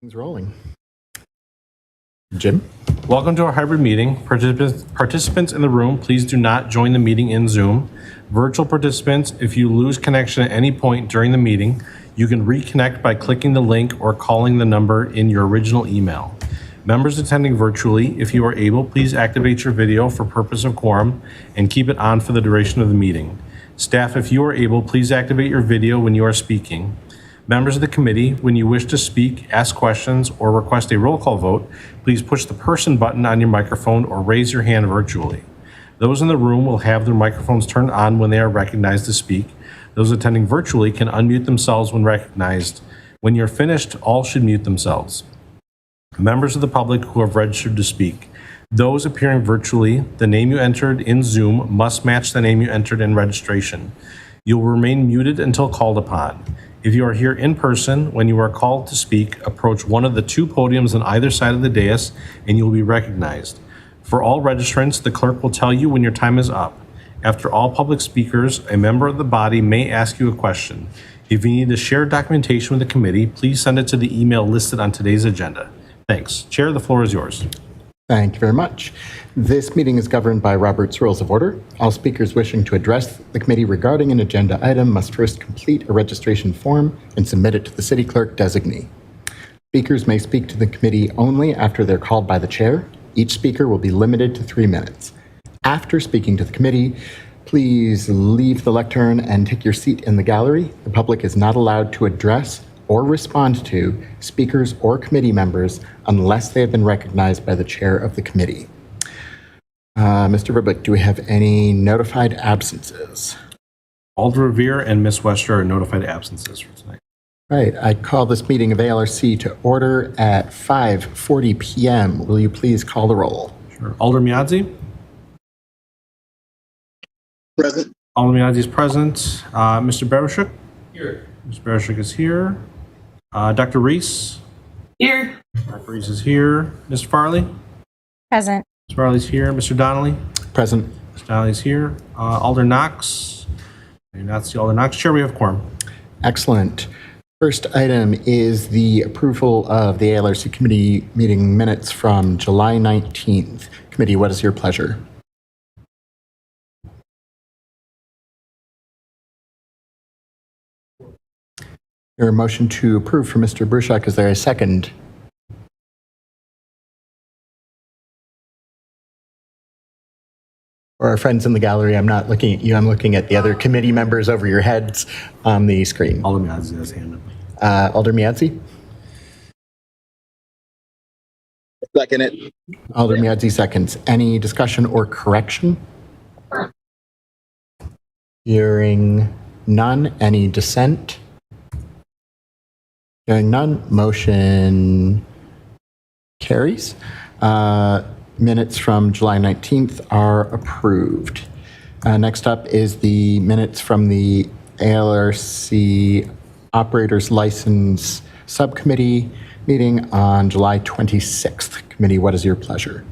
Things rolling. Jim? Welcome to our hybrid meeting. Participants in the room, please do not join the meeting in Zoom. Virtual participants, if you lose connection at any point during the meeting, you can reconnect by clicking the link or calling the number in your original email. Members attending virtually, if you are able, please activate your video for purpose of quorum and keep it on for the duration of the meeting. Staff, if you are able, please activate your video when you are speaking. Members of the committee, when you wish to speak, ask questions, or request a roll call vote, please push the person button on your microphone or raise your hand virtually. Those in the room will have their microphones turned on when they are recognized to speak. Those attending virtually can unmute themselves when recognized. When you're finished, all should mute themselves. Members of the public who have registered to speak. Those appearing virtually, the name you entered in Zoom must match the name you entered in registration. You will remain muted until called upon. If you are here in person, when you are called to speak, approach one of the two podiums on either side of the dais and you will be recognized. For all registrants, the clerk will tell you when your time is up. After all public speakers, a member of the body may ask you a question. If you need to share documentation with the committee, please send it to the email listed on today's agenda. Thanks. Chair, the floor is yours. Thank you very much. This meeting is governed by Robert's Rules of Order. All speakers wishing to address the committee regarding an agenda item must first complete a registration form and submit it to the city clerk designee. Speakers may speak to the committee only after they're called by the chair. Each speaker will be limited to 3 minutes. After speaking to the committee, please leave the lectern and take your seat in the gallery. The public is not allowed to address or respond to speakers or committee members unless they have been recognized by the chair of the committee. Mr. Verblick, do we have any notified absences? Alder Revere and Ms. Wester are notified absences for tonight. Right, I call this meeting of ALRC to order at 5:40 p.m. Will you please call the roll? Sure. Alder Miadzi? Present. Alder Miadzi is present. Mr. Baruchuk? Here. Mr. Baruchuk is here. Dr. Reese? Here. Dr. Reese is here. Mr. Farley? Present. Mr. Farley's here. Mr. Donnelly? Present. Mr. Donnelly's here. Alder Knox? I do not see Alder Knox. Chair, we have quorum. Excellent. First item is the approval of the ALRC committee meeting minutes from July 19th. Committee, what is your pleasure? Your motion to approve for Mr. Bruchak. Is there a second? For our friends in the gallery, I'm not looking at you. I'm looking at the other committee members over your heads on the screen. Alder Miadzi has hand up. Alder Miadzi? Second it. Alder Miadzi seconds. Any discussion or correction? Hearing none. Any dissent? Hearing none. Motion carries. Minutes from July 19th are approved. Next up is the minutes from the ALRC Operators License Subcommittee meeting on July 26th. Committee, what is your pleasure?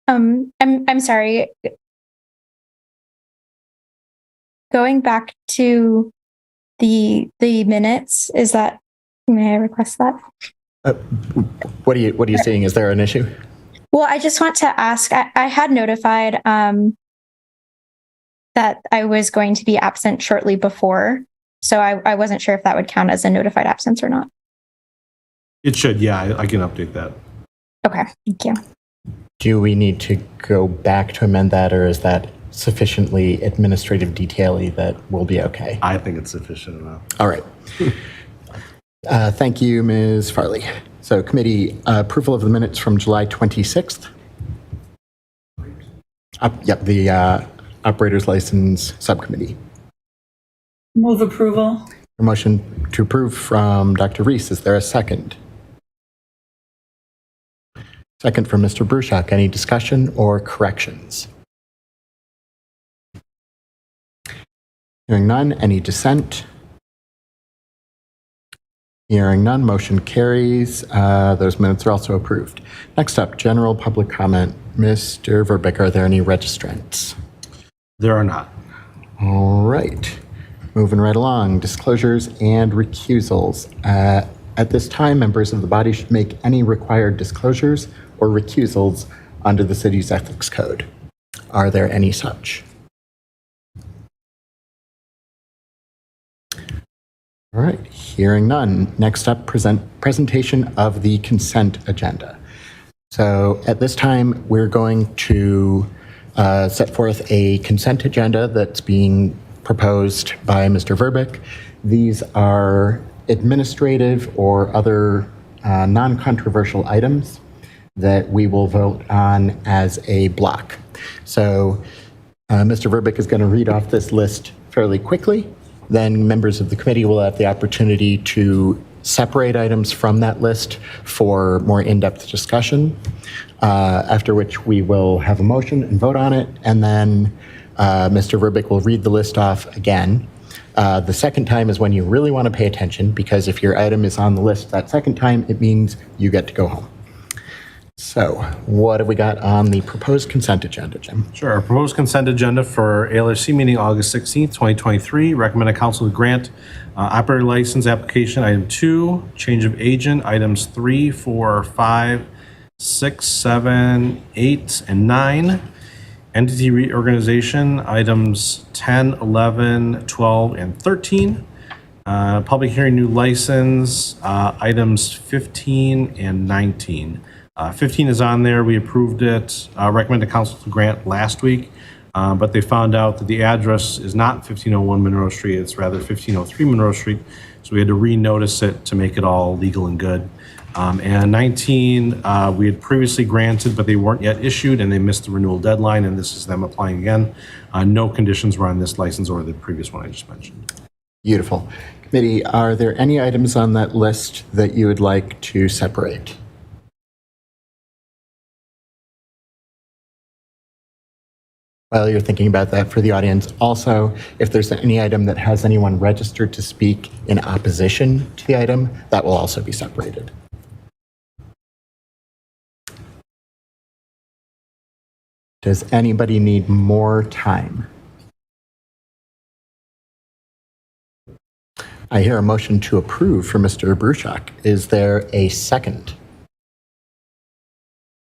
I'm sorry. Going back to the minutes, may I request that? What are you seeing? Is there an issue? Well, I just want to ask, I had notified that I was going to be absent shortly before, so I wasn't sure if that would count as a notified absence or not. It should, yeah, I can update that. Okay, thank you. Do we need to go back to amend that, or is that sufficiently administrative detail-y that will be okay? I think it's sufficient enough. All right. Thank you, Ms. Farley. So committee approval of the minutes from July 26th. The Operators License Subcommittee. Move approval. A motion to approve from Dr. Reese. Is there a second? Second from Mr. Bruchak. Any discussion or corrections? Hearing none. Any dissent? Hearing none, motion carries. Those minutes are also approved. Next up, general public comment. Mr. Verbeek, are there any registrants? There are not. All right. Moving right along, disclosures and recusals. At this time, members of the body should make any required disclosures or recusals under the city's ethics code. Are there any such? All right, hearing none. Next up, presentation of the consent agenda. So at this time, we're going to set forth a consent agenda that's being proposed by Mr. Verbeek. These are administrative or other non-controversial items that we will vote on as a block. So Mr. Verbeek is going to read off this list fairly quickly. Then members of the committee will have the opportunity to separate items from that list for more in-depth discussion, after which we will have a motion and vote on it, and then Mr. Verbeek will read the list off again. The second time is when you really want to pay attention, because if your item is on the list that second time, it means you get to go home. So what have we got on the proposed consent agenda, Jim? Sure. Our proposed consent agenda for ALRC meeting August 16th, 2023. Recommended council to grant operator license application item 2, change of agent items 3, 4, 5, 6, 7, 8, and 9. Entity reorganization items 10, 11, 12, and 13. Public hearing new license items 15 and 19. 15 is on there. We approved it, recommended council to grant last week, but they found out that the address is not 1501 Monroe Street. It's rather 1503 Monroe Street. So we had to renotice it to make it all legal and good. And 19, we had previously granted, but they weren't yet issued and they missed the renewal deadline. And this is them applying again. No conditions were on this license or the previous one I just mentioned. Beautiful. Committee, are there any items on that list that you would like to separate? While you're thinking about that for the audience, also, if there's any item that has anyone registered to speak in opposition to the item, that will also be separated. Does anybody need more time? I hear a motion to approve for Mr. Bruchak. Is there a second?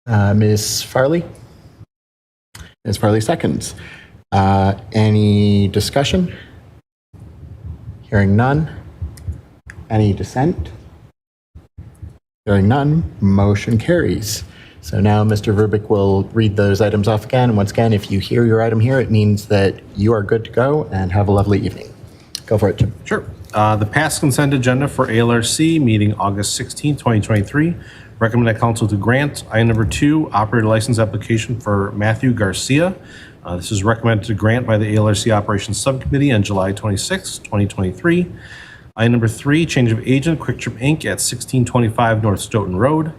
Ms. Farley? Ms. Farley seconds. Any discussion? Hearing none. Any dissent? Hearing none, motion carries. So now Mr. Verbeek will read those items off again. And once again, if you hear your item here, it means that you are good to go, and have a lovely evening. Go for it, Jim. Sure. The past consent agenda for ALRC meeting August 16, 2023. Recommended council to grant item number 2, operator license application for Matthew Garcia. This is recommended to grant by the ALRC Operations Subcommittee on July 26, 2023. Item number 3, change of agent, Quick Trip Inc. at 1625 North Stoughton Road.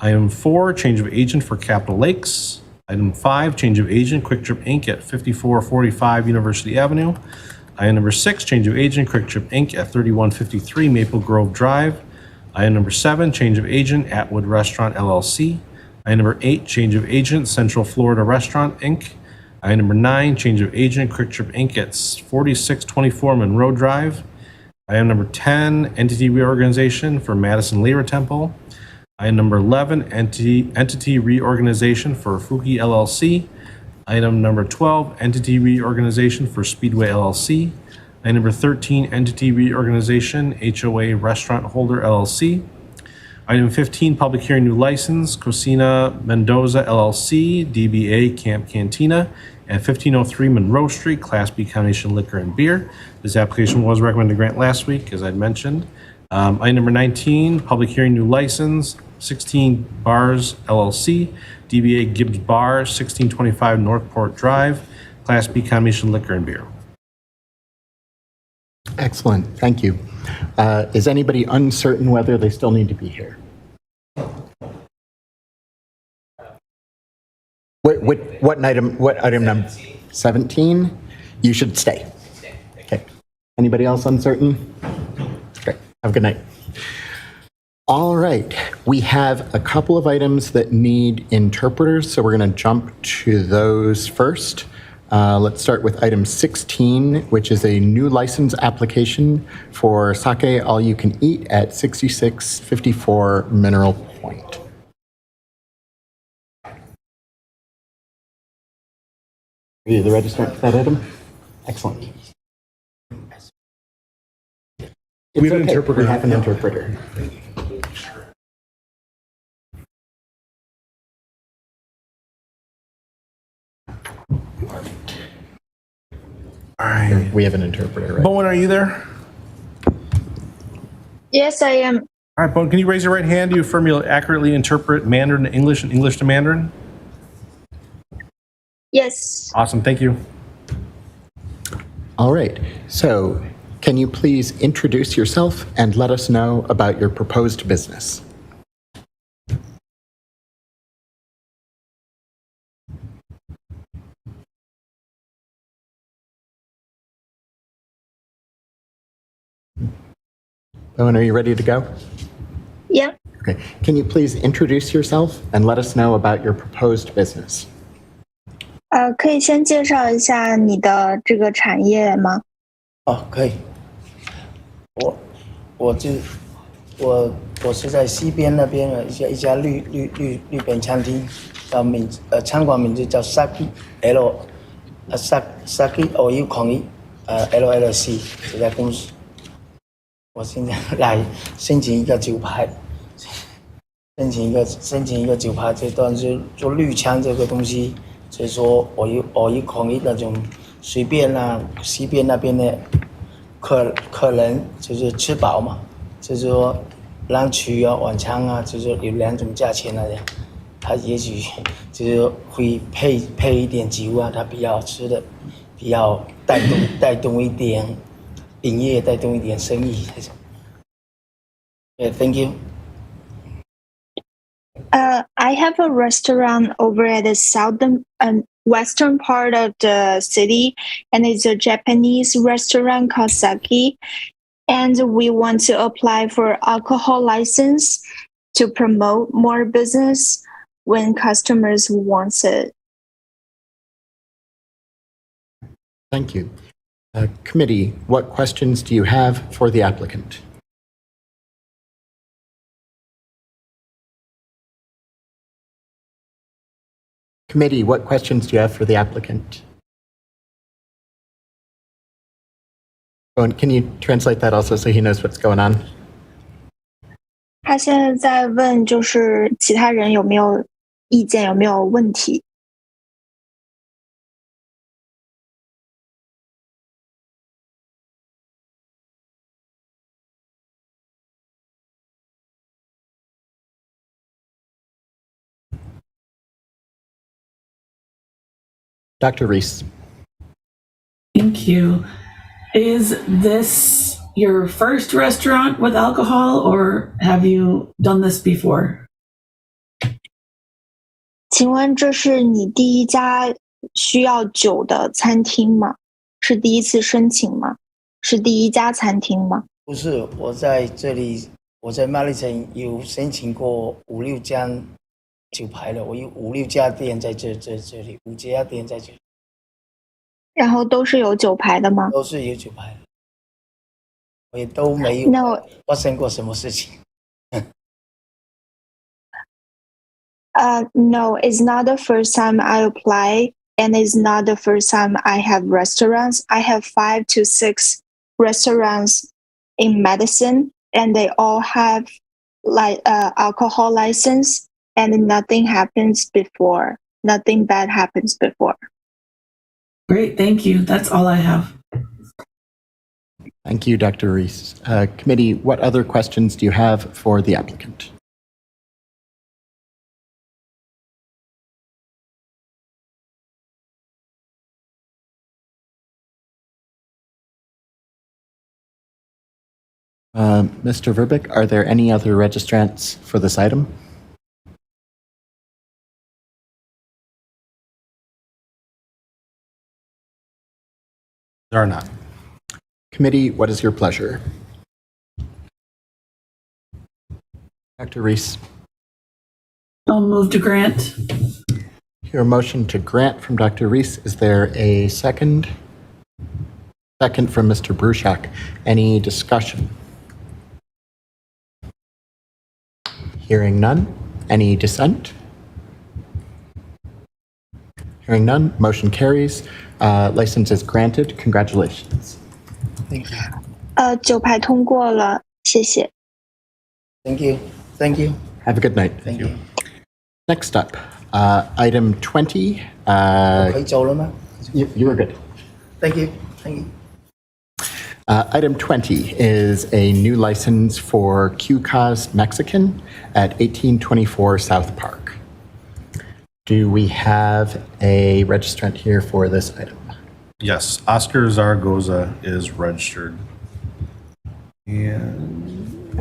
Item 4, change of agent for Capital Lakes. Item 5, change of agent, Quick Trip Inc. at 5445 University Avenue. Item number 6, change of agent, Quick Trip Inc. at 3153 Maple Grove Drive. Item number 7, change of agent, Atwood Restaurant LLC. Item number 8, change of agent, Central Florida Restaurant Inc. Item number 9, change of agent, Quick Trip Inc. at 4624 Monroe Drive. Item number 10, entity reorganization for Madison Lyra Temple. Item number 11, entity reorganization for Fuki LLC. Item number 12, entity reorganization for Speedway LLC. Item number 13, entity reorganization, HOA Restaurant Holder LLC. Item 15, public hearing new license, Cocina Mendoza LLC, DBA Camp Cantina at 1503 Monroe Street, Class B combination liquor and beer. This application was recommended to grant last week, as I mentioned. Item number 19, public hearing new license, 16 Bars LLC, DBA Gibbs Bar, 1625 Northport Drive, Class B combination liquor and beer. Excellent, thank you. Is anybody uncertain whether they still need to be here? What item number? 17? You should stay. Okay. Anybody else uncertain? Great. Have a good night. All right, we have a couple of items that need interpreters, so we're going to jump to those first. Let's start with item 16, which is a new license application for sake all you can eat at 6654 Mineral Point. Are you the registrant for that item? Excellent. We have an okay. interpreter. We have an interpreter. All right. We have an interpreter, right? Bowen, are you there? Yes, I am. All right, Bowen, can you raise your right hand? Do you affirm you'll accurately interpret Mandarin to English and English to Mandarin? Yes. Awesome, thank you. All right. So, can you please introduce yourself and let us know about your proposed business? Owen, are you ready to go? Yeah. Okay. Can you please introduce yourself and let us know about your proposed business? 可以先介绍一下你的这个产业吗？哦，可以。我是在西边那边的一家日本餐厅，餐馆名字叫 Saki Saki All You Can Eat LLC 这家公司。我现在来申请一个酒牌，申请一个酒牌，这段是做绿枪这个东西，所以说All You Can Eat那种随便西边那边的客人就是吃饱嘛，就是说lunch啊晚餐啊，就是有两种价钱那样，他也许就是会配一点酒啊，他比较吃的比较带动一点营业，带动一点生意这种。Thank you. I have a restaurant over at the southern and western part of the city, and it's a Japanese restaurant called Saki. And we want to apply for alcohol license to promote more business when customers want it. Thank you. Committee, what questions do you have for the applicant? Committee, what questions do you have for the applicant? Owen, can you translate that also so he knows what's going on? 他现在在问，就是其他人有没有意见，有没有问题？ Dr. Reese. Thank you. Is this your first restaurant with alcohol, or have you done this before? 请问这是你第一家需要酒的餐厅吗？是第一次申请吗？是第一家餐厅吗？不是，我在这里，我在 Madison 有申请过5-6家酒牌了，我有5-6家店在这里，5家店在这里，然后都是有酒牌的吗？都是有酒牌的，我也都没有发生过什么事情。No, it's not the first time I apply, and it's not the first time I have restaurants. I have 5 to 6 restaurants in Madison, and they all have alcohol license, and nothing happens before. Nothing bad happens before. Great, thank you. That's all I have. Thank you, Dr. Reese. Committee, what other questions do you have for the applicant? Mr. Verbeek, are there any other registrants for this item? There are not. Committee, what is your pleasure? Dr. Reese, I'll move to grant. your motion to grant from Dr. Reese. Is there a second? Second from Mr. Bruchak. Any discussion? Hearing none. Any dissent? Hearing none. Motion carries. License is granted. Congratulations. Thank you. 9排通过了，谢谢。 Thank you. Thank you. Have a good night. Thank you. Next up, item 20. 可以走了吗？ You were good. Thank you. Thank you. Item 20 is a new license for QCAS Mexican at 1824 South Park. Do we have a registrant here for this item? Yes, Oscar Zaragoza is registered. And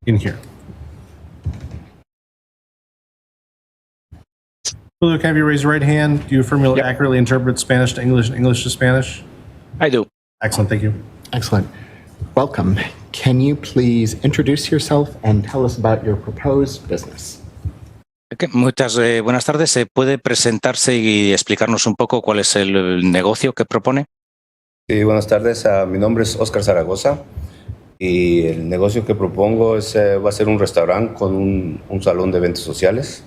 in here. Julio, can I have you raise your right hand? Do you affirm to accurately interpret Spanish to English and English to Spanish? I do. Excellent, thank you. Excellent. Welcome. Can you please introduce yourself and tell us about your proposed business? Okay, muchas buenas tardes. ¿Puede presentarse y explicarnos un poco cuál es el negocio que propone? Sí, buenas tardes. Mi nombre es Oscar Zaragoza y el negocio que propongo es, va a ser un restaurante con un salón de eventos sociales.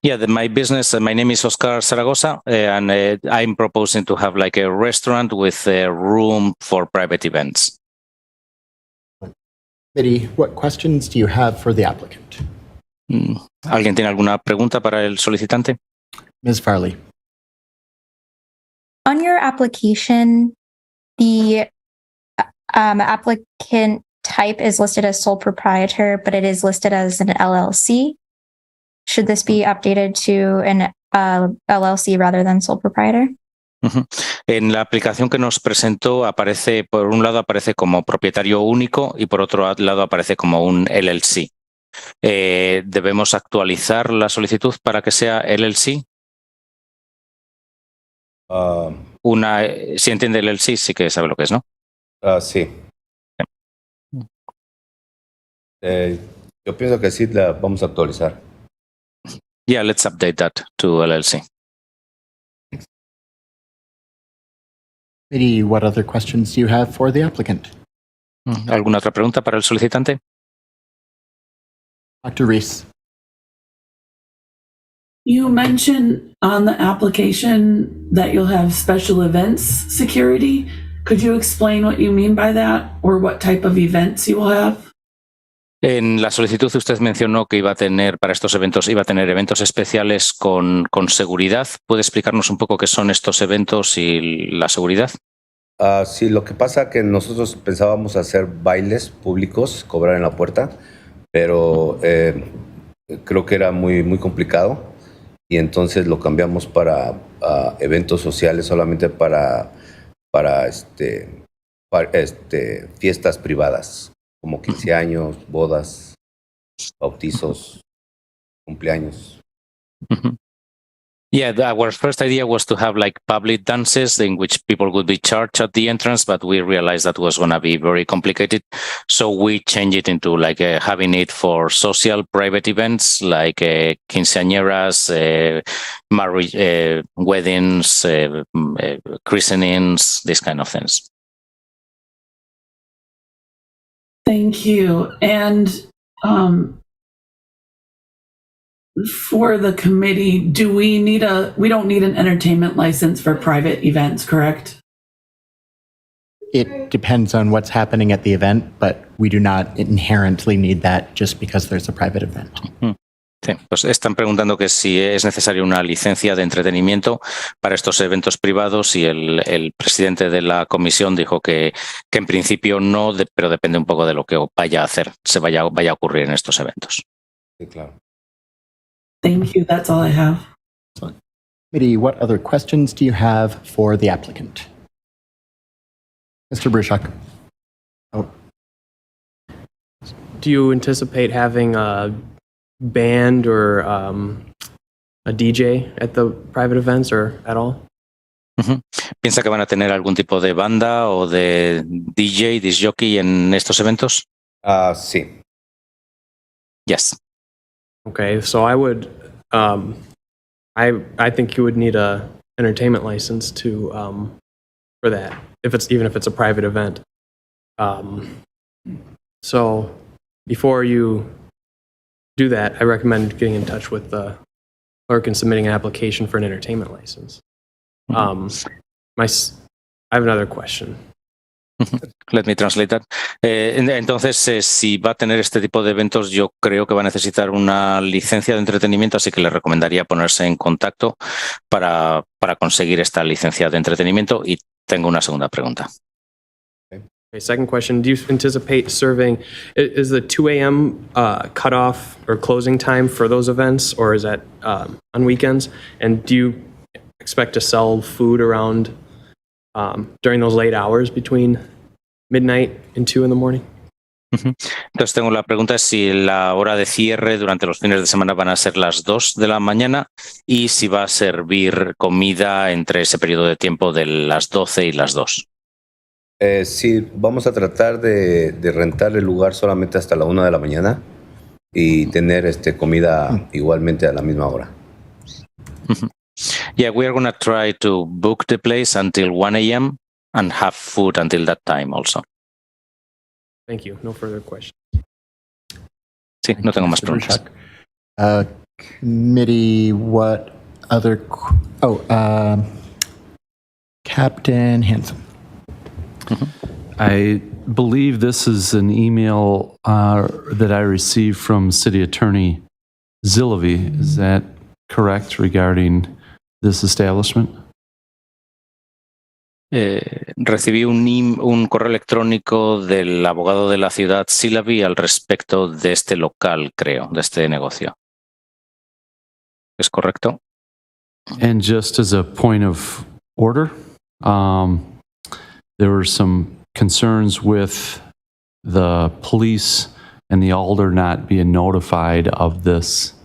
Yeah, my business, my name is Oscar Zaragoza, and I'm proposing to have like a restaurant with a room for private events. Mitty, what questions do you have for the applicant? ¿Alguien tiene alguna pregunta para el solicitante? Ms. Farley. On your application, the applicant type is listed as sole proprietor, but it is listed as an LLC. Should this be updated to an LLC rather than sole proprietor? En la aplicación que nos presentó aparece, por un lado aparece como propietario único y por otro lado aparece como un LLC. ¿Debemos actualizar la solicitud para que sea LLC? Si entiende LLC, sí que sabe lo que es, ¿no? Sí. Yo pienso que sí la vamos a actualizar. Yeah, let's update that to LLC. Mitty, what other questions do you have for the applicant? ¿Alguna otra pregunta para el solicitante? Dr. Reese. You mentioned on the application that you'll have special events security. Could you explain what you mean by that, or what type of events you will have? En la solicitud usted mencionó que iba a tener para estos eventos, iba a tener eventos especiales con seguridad. ¿Puede explicarnos un poco qué son estos eventos y la seguridad? Sí, lo que pasa que nosotros pensábamos hacer bailes públicos, cobrar en la puerta, pero creo que era muy complicado y entonces lo cambiamos para eventos sociales solamente para fiestas privadas, como 15 años, bodas, bautizos, cumpleaños. Yeah, our first idea was to have like public dances in which people would be charged at the entrance, but we realized that was going to be very complicated. So we changed it into like having it for social private events like quinceañeras, marriage, weddings, christenings, these kind of things. Thank you. And for the committee, we don't need an entertainment license for private events, correct? It depends on what's happening at the event, but we do not inherently need that just because there's a private event. Sí, pues están preguntando que si es necesaria una licencia de entretenimiento para estos eventos privados y el presidente de la comisión dijo que en principio no, pero depende un poco de lo que vaya a hacer, vaya a ocurrir en estos eventos. Sí, claro. Thank you. That's all I have. Mitty, what other questions do you have for the applicant? Mr. Bruchak. Oh. Do you anticipate having a band or a DJ at the private events or at all? ¿Piensa que van a tener algún tipo de banda o de DJ, disc jockey en estos eventos? Sí. Yes. Okay, so I would, I think you would need a entertainment license to, for that, even if it's a private event. So before you do that, I recommend getting in touch with the clerk and submitting an application for an entertainment license. I have another question. Let me translate that. Entonces, si va a tener este tipo de eventos, yo creo que va a necesitar una licencia de entretenimiento, así que le recomendaría ponerse en contacto para conseguir esta licencia de entretenimiento. Y tengo una segunda pregunta. Okay, second question, do you anticipate serving, is the 2 a.m. Cutoff or closing time for those events, or is that on weekends? And do you expect to sell food around during those late hours between midnight and 2 in the morning? Entonces tengo la pregunta es si la hora de cierre durante los fines de semana van a ser las 2 de la mañana y si va a servir comida entre ese periodo de tiempo de las 12 y las 2. Sí, vamos a tratar de rentar el lugar solamente hasta la 1 de la mañana y tener comida igualmente a la misma hora. Yeah, we are going to try to book the place until 1 a.m. and have food until that time also. Thank you. No further questions. Sí, no tengo más Mr. preguntas. Bruchak. Committee, what other... Captain Hansen. I believe this is an email that I received from City Attorney Zilovy. Is that correct regarding this establishment? Recibí un correo electrónico del abogado de la ciudad Zilovy al respecto de este local, creo, de este negocio. ¿Es correcto? And just as a point of order, there were some concerns with the police and the alder not being notified of this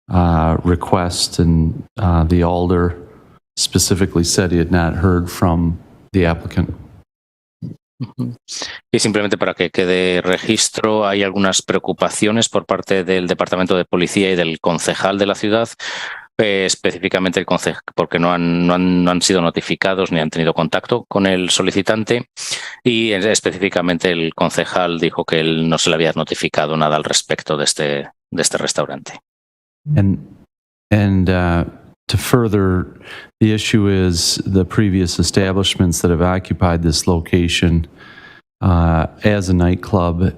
request, and the alder specifically said he had not heard from the applicant. Y simplemente para que quede registro, hay algunas preocupaciones por parte del Departamento de Policía y del concejal de la ciudad, específicamente el concejal, porque no han sido notificados ni han tenido contacto con el solicitante, y específicamente el concejal dijo que él no se le había notificado nada al respecto de este restaurante. And to further, the issue is the previous establishments that have occupied this location as a nightclub.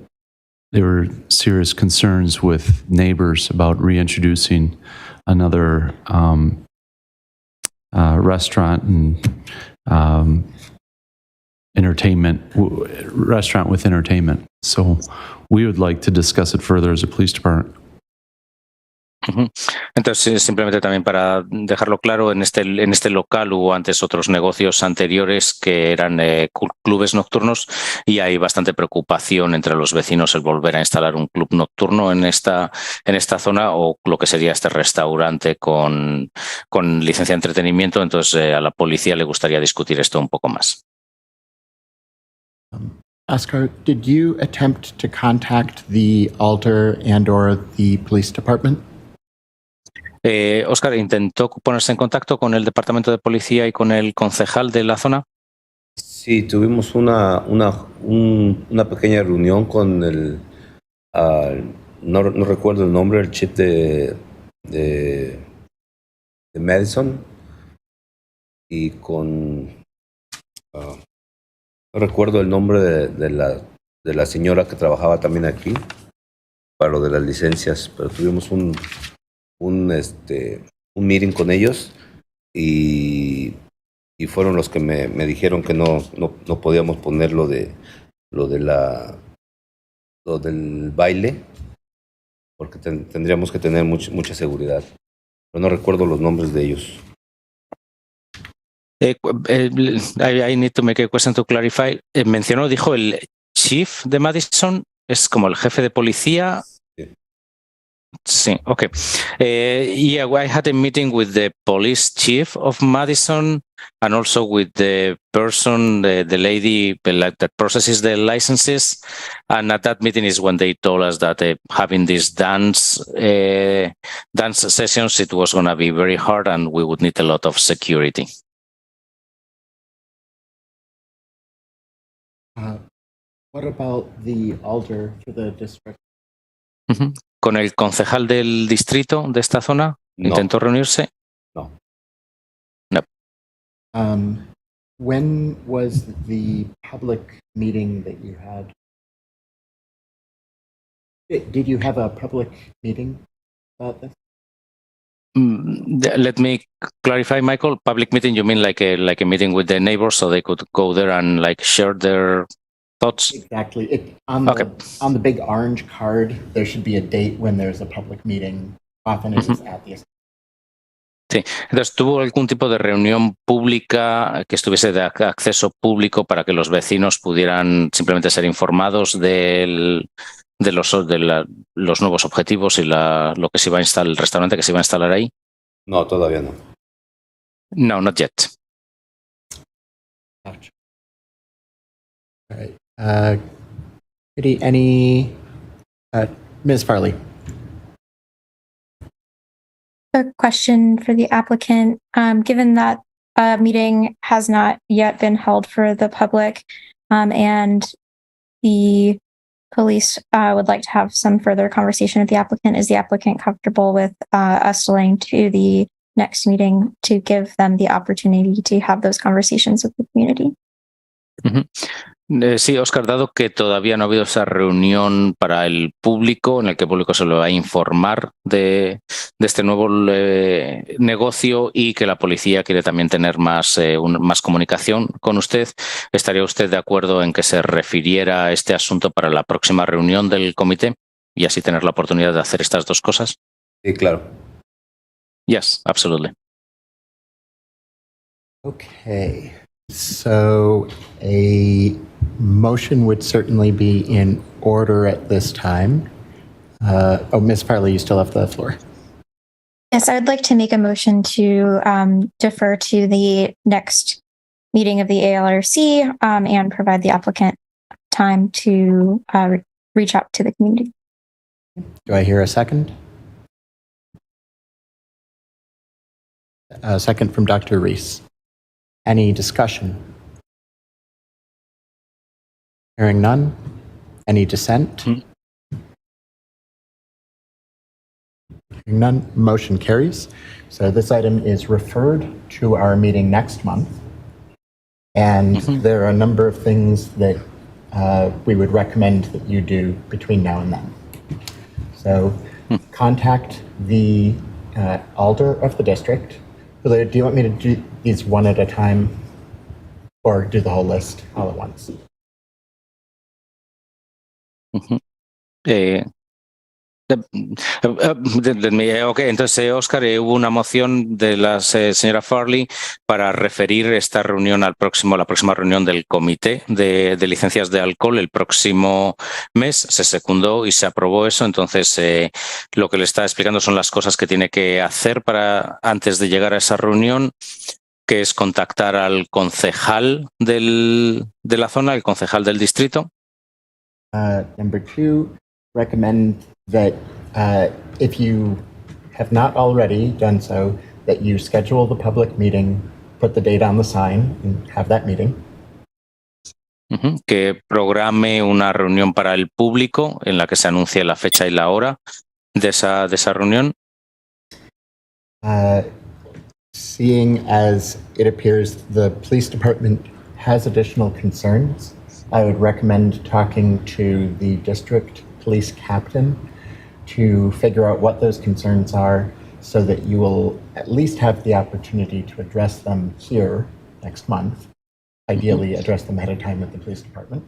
There were serious concerns with neighbors about reintroducing another restaurant and restaurant with entertainment. So we would like to discuss it further as a police department. Entonces, simplemente también para dejarlo claro, en este local hubo antes otros negocios anteriores que eran clubes nocturnos, y hay bastante preocupación entre los vecinos el volver a instalar un club nocturno en esta zona, o lo que sería este restaurante con licencia de entretenimiento. Entonces, a la policía le gustaría discutir esto un poco más. Oscar, did you attempt to contact the alder and/or the police department? Oscar, ¿intentó ponerse en contacto con el departamento de policía y con el concejal de la zona? Sí, tuvimos una pequeña reunión con el, no recuerdo el nombre, el chief de Madison, y con, no recuerdo el nombre de la señora que trabajaba también aquí para lo de las licencias, pero tuvimos un meeting con ellos y fueron los que me dijeron que no podíamos poner lo del baile, porque tendríamos que tener mucha seguridad, pero no recuerdo los nombres de ellos. I need to make a question to clarify. Dijo el chief de Madison, es como el jefe de policía. Sí. Sí, okay. Yeah, I had a meeting with the police chief of Madison and also with the person, the lady that processes the licenses. And at that meeting is when they told us that having these dance sessions, it was going to be very hard and we would need a lot of security. What about the alder for the district? Ujú. ¿Con el concejal del distrito de esta zona? No. ¿Intentó reunirse? No. No. When was the public meeting that you had? Did you have a public meeting about this? Let me clarify, Michael. Public meeting, you mean like a meeting with the neighbors so they could go there and like share their thoughts? Exactly. Okay. On the big orange card, there should be a date when there's a public meeting. Often it is at the. Sí, entonces tuvo algún tipo de reunión pública que estuviese de acceso público para que los vecinos pudieran simplemente ser informados de los nuevos objetivos y lo que se iba a instalar, el restaurante que se iba a instalar ahí. No, todavía no. No, not yet. Gotcha. All right. Any Ms. Farley? A question for the applicant. Given that a meeting has not yet been held for the public, and the police would like to have some further conversation with the applicant, is the applicant comfortable with us delaying to the next meeting to give them the opportunity to have those conversations with the community? Sí, Oscar, dado que todavía no ha habido esa reunión para el público, en el que el público se lo va a informar de este nuevo negocio y que la policía quiere también tener más comunicación con usted, ¿estaría usted de acuerdo en que se refiriera a este asunto para la próxima reunión del comité y así tener la oportunidad de hacer estas dos cosas? Sí, claro. Yes, absolutely. Okay. So a motion would certainly be in order at this time. Ms. Farley, you still have the floor. Yes, I would like to make a motion to defer to the next meeting of the ALRC and provide the applicant time to reach out to the community. Do I hear a second? A second from Dr. Reese. Any discussion? Hearing none. Any dissent? Hearing none. Motion carries. So this item is referred to our meeting next month. And there are a number of things that we would recommend that you do between now and then. So contact the alder of the district. Do you want me to do these one at a time or do the whole list all at once? Entonces, Oscar, hubo una moción de la señora Farley para referir esta reunión la próxima reunión del comité de licencias de alcohol el próximo mes. Se secundó y se aprobó eso. Entonces, lo que le está explicando son las cosas que tiene que hacer antes de llegar a esa reunión, que es contactar al concejal de la zona, el concejal del distrito. Number 2, recommend that if you have not already done so, that you schedule the public meeting, put the date on the sign, and have that meeting. Que programe una reunión para el público en la que se anuncie la fecha y la hora de esa reunión. Seeing as it appears the police department has additional concerns, I would recommend talking to the district police captain to figure out what those concerns are so that you will at least have the opportunity to address them here next month. Ideally, address them ahead of time with the police department.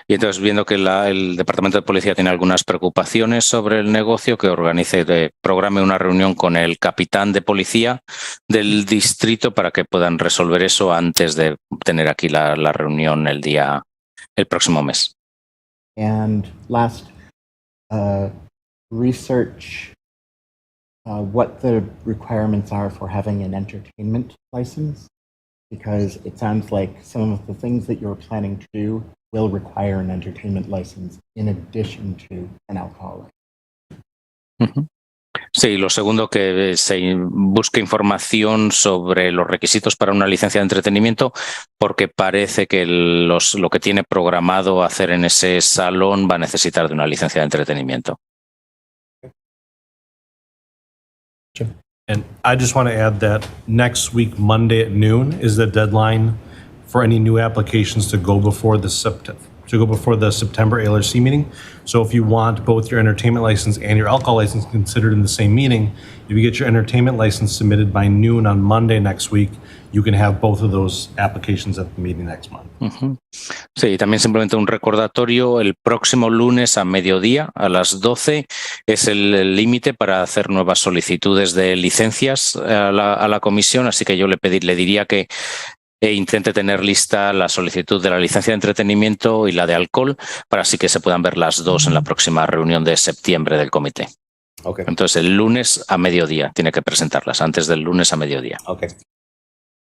Y entonces, viendo que el Departamento de Policía tiene algunas preocupaciones sobre el negocio, que programe una reunión con el capitán de policía del distrito para que puedan resolver eso antes de tener aquí la reunión el próximo mes. And last, research what the requirements are for having an entertainment license? Because it sounds like some of the things that you're planning to do will require an entertainment license in addition to an alcohol license. Sí, lo segundo, que se busque información sobre los requisitos para una licencia de entretenimiento, porque parece que lo que tiene programado hacer en ese salón va a necesitar de una licencia de entretenimiento. And I just want to add that next week, Monday at noon, is the deadline for any new applications to go before the September ALRC meeting. So if you want both your entertainment license and your alcohol license considered in the same meeting, if you get your entertainment license submitted by noon on Monday next week, you can have both of those applications at the meeting next month. Sí, también simplemente un recordatorio, el próximo lunes a mediodía, a las 12, es el límite para hacer nuevas solicitudes de licencias a la comisión, así que yo le diría que intente tener lista la solicitud de la licencia de entretenimiento y la de alcohol, para así que se puedan ver las dos en la próxima reunión de septiembre del comité. Okay. Entonces, el lunes a mediodía tiene que presentarlas, antes del lunes a mediodía. Okay.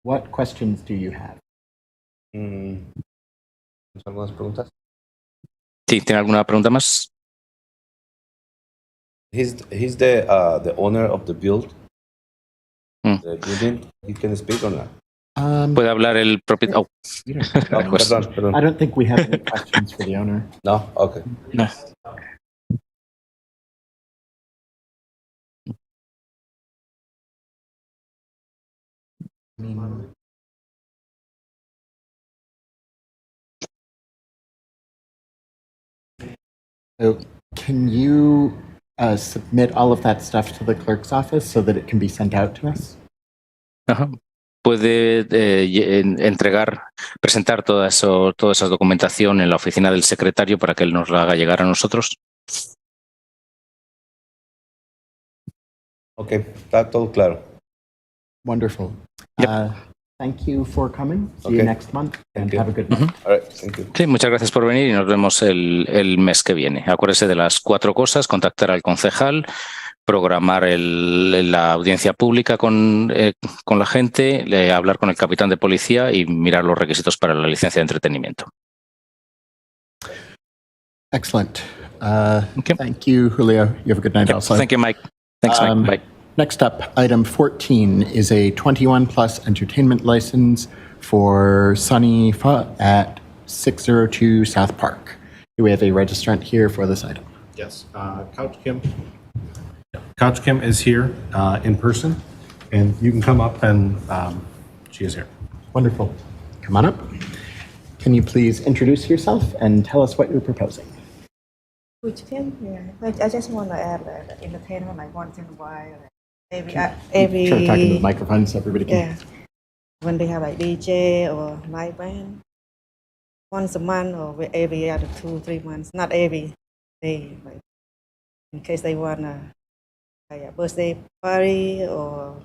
What questions do you have? ¿Algunas preguntas? Sí, ¿tiene alguna pregunta más? He's the owner of the building. He can speak or not? ¿Puede hablar el propietario? No, perdón. I don't think we have any questions for the owner. No? Okay. No. So can you submit all of that stuff to the clerk's office so that it can be sent out to us? Ajá. Puede presentar toda esa documentación en la oficina del secretario para que él nos la haga llegar a nosotros. Ok, está todo claro. Wonderful. Yep. Thank you for coming. See Okay. you next month and have a good night. All right, thank you. Sí, muchas gracias por venir y nos vemos el mes que viene. Acuérdese de las 4 cosas: contactar al concejal, programar la audiencia pública con la gente, hablar con el capitán de policía y mirar los requisitos para la licencia de entretenimiento. Excellent. Okay. Thank you, Julio. You have a good night also. Thank you, Mike. Thanks, Mike. Bye. Next up, item 14 is a 21-plus entertainment license for Sunny Pho at 602 South Park. Do we have a registrant here for this item? Yes, Couch Kim. Couch Kim is here in person, and you can come up and she is here. Wonderful. Come on up. Can you please introduce yourself and tell us what you're proposing? Which can, yeah. I just want to add like entertainment like once in a while. Every Try talking to the microphone so everybody can. yeah. When they have like DJ or live band, once a month or every other 2-3 months, not every day. Like in case they want like a birthday party or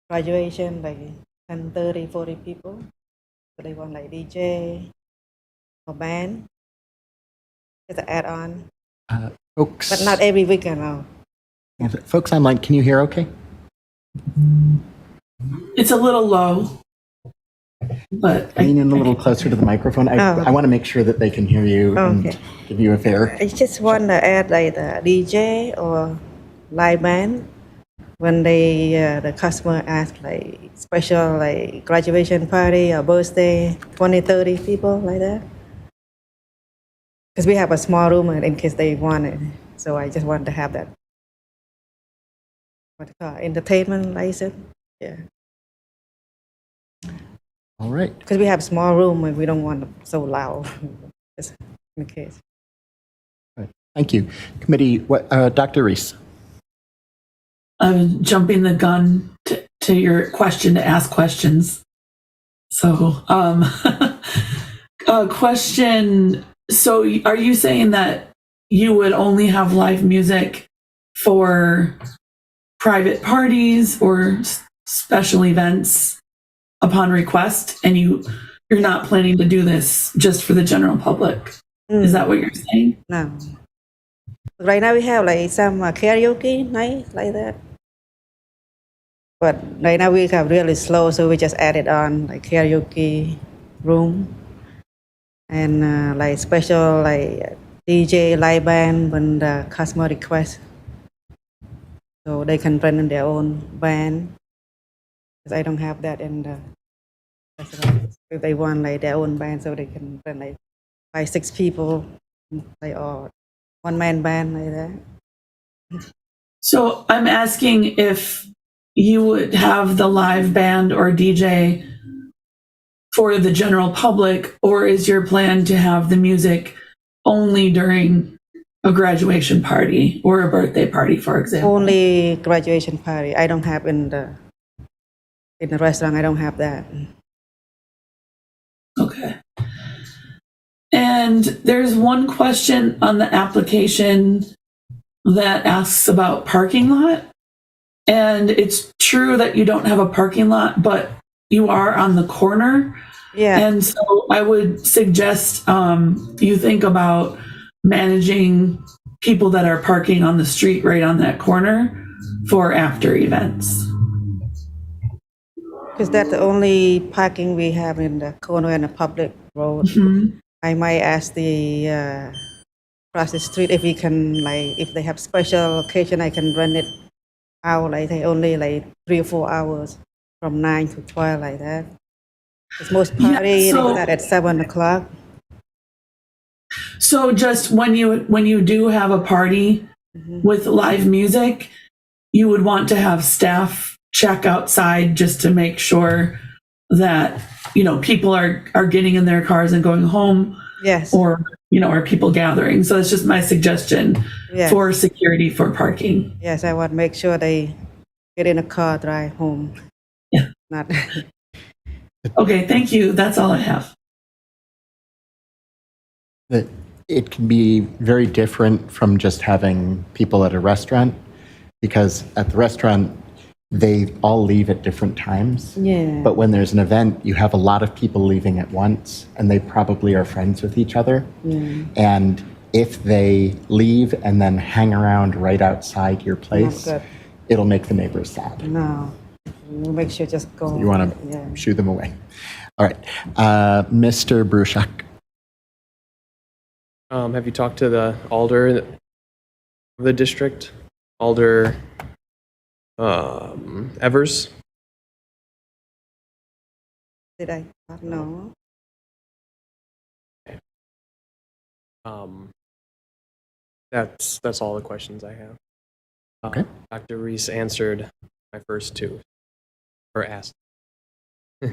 graduation, like 10, 30, 40 people. So they want like DJ or band. Just an add-on. Folks, But not every weekend, no. folks online, can you hear okay? It's a little low, but Lean in a little closer to the microphone. I want to make sure that they can hear you and Okay. give you a fair. I just want to add like the DJ or live band when the customer asks like special like graduation party or birthday, 20, 30 people like that. Because we have a small room in case they want it. So I just want to have that. What you call entertainment license. Yeah. All right. Because we have a small room and we don't want it so loud. Just in case. Thank you. Committee, Dr. Reese. I'm jumping the gun to your question to ask questions. So, question. So are you saying that you would only have live music for private parties or special events upon request, and you're not planning to do this just for the general public? Is that what you're saying? No. Right now we have like some karaoke night like that. But right now we have really slow, so we just added on like karaoke room and like special like DJ live band when the customer request, so they can rent their own band. Because I don't have that in the restaurant. If they want like their own band, so they can rent like 5-6 people, like or one man band like that. So I'm asking if you would have the live band or DJ for the general public, or is your plan to have the music only during a graduation party or a birthday party, for example? Only graduation party. I don't have in the restaurant. I don't have that. Okay. And there's one question on the application that asks about parking lot. And it's true that you don't have a parking lot, but you are on the corner. Yeah. And so I would suggest you think about managing people that are parking on the street right on that corner for after events. Because that's the only parking we have in the corner and the public road. Mm-hmm. I might ask the across the street if we can, like, if they have special occasion, I can rent it out, like, they only like 3 or 4 hours from 9 to 12, like that. Because most party so- they start at 7 o'clock. So just when you do have a party with live music, you would want to have staff check outside just to make sure that, you know, people are getting in their cars and going home. Yes. Or, you know, are people gathering? So it's just my suggestion Yes. for security for parking. Yes, I want to make sure they get in a car, drive home. Yeah. Not. Okay, thank you. That's all I have. That it can be very different from just having people at a restaurant, because at the restaurant, they all leave at different times. Yeah. But when there's an event, you have a lot of people leaving at once, and they probably are friends with each other. Yeah. And if they leave and then hang around right outside your place, good. it'll make the neighbors sad. No. We'll make sure just go. You want to shoo them away. All right. Mr. Bruchak. Have you talked to the alder of the district? Alder Evers? Did I? No. That's all the questions I have. Okay. Dr. Reese answered my first two, or asked. All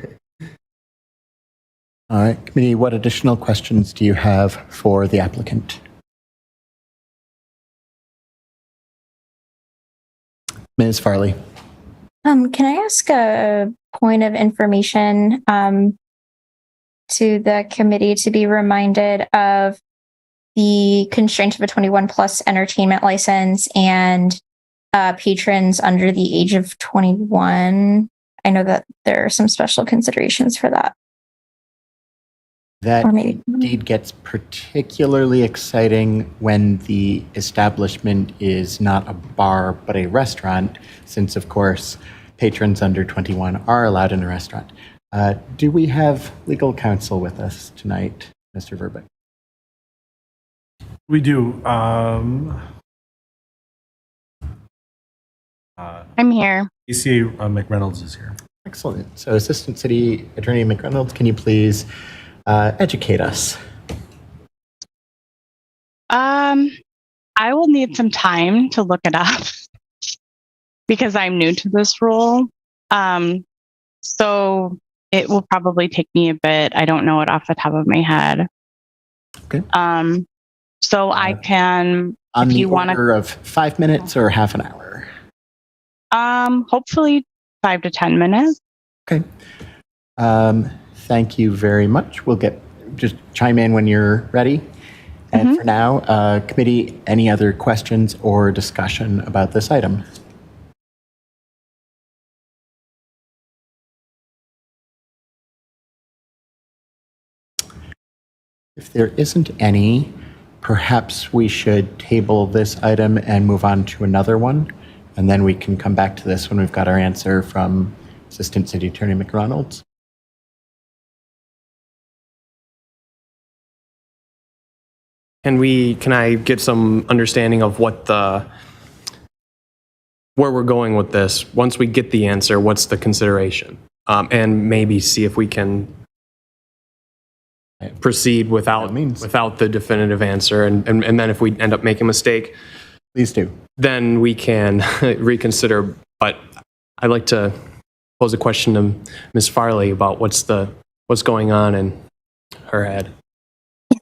right, committee, what additional questions do you have for the applicant? Ms. Farley. Can I ask a point of information to the committee to be reminded of the constraint of a 21 plus entertainment license and patrons under the age of 21? I know that there are some special considerations for that. That Or maybe- indeed gets particularly exciting when the establishment is not a bar but a restaurant, since, of course, patrons under 21 are allowed in a restaurant. Do we have legal counsel with us tonight, Mr. Verbeck? We do. I'm here. ECA McReynolds is here. Excellent. So, Assistant City Attorney McReynolds, can you please educate us? I will need some time to look it up because I'm new to this role. So it will probably take me a bit. I don't know it off the top of my head. Okay. So I can, On if the you want order of 5 minutes or half an hour? hopefully 5 to 10 minutes. Okay. Thank you very much. We'll just chime in when you're ready. And for now, committee, any other questions or discussion about this item? If there isn't any, perhaps we should table this item and move on to another one, and then we can come back to this when we've got our answer from Assistant City Attorney McReynolds. Can I get some understanding of where we're going with this? Once we get the answer, what's the consideration? And maybe see if we can proceed without the definitive answer. And then if we end up making a mistake, please do. Then we can reconsider. But I'd like to pose a question to Ms. Farley about what's going on in her head.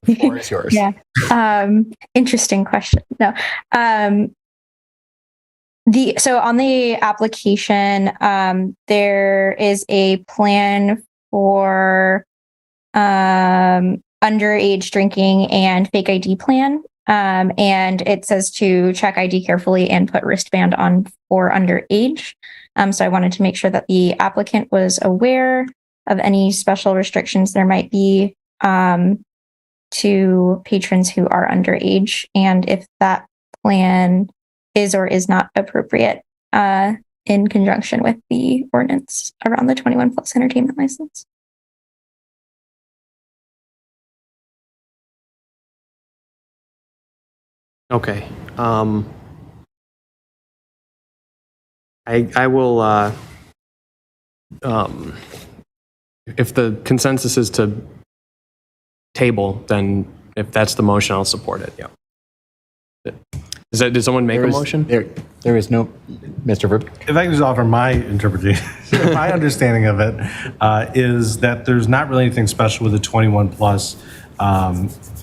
The floor is yours. Yeah. Interesting question. No. So on the application, there is a plan for underage drinking and fake ID plan. And it says to check ID carefully and put wristband on for underage. So I wanted to make sure that the applicant was aware of any special restrictions there might be to patrons who are underage, and if that plan is or is not appropriate in conjunction with the ordinance around the 21 plus entertainment license. Okay. I will, if the consensus is to table, then if that's the motion, I'll support it. Yeah. Did someone make a motion? There is no, Mr. Verb. If I can just offer my interpretation, my understanding of it is that there's not really anything special with the 21 plus.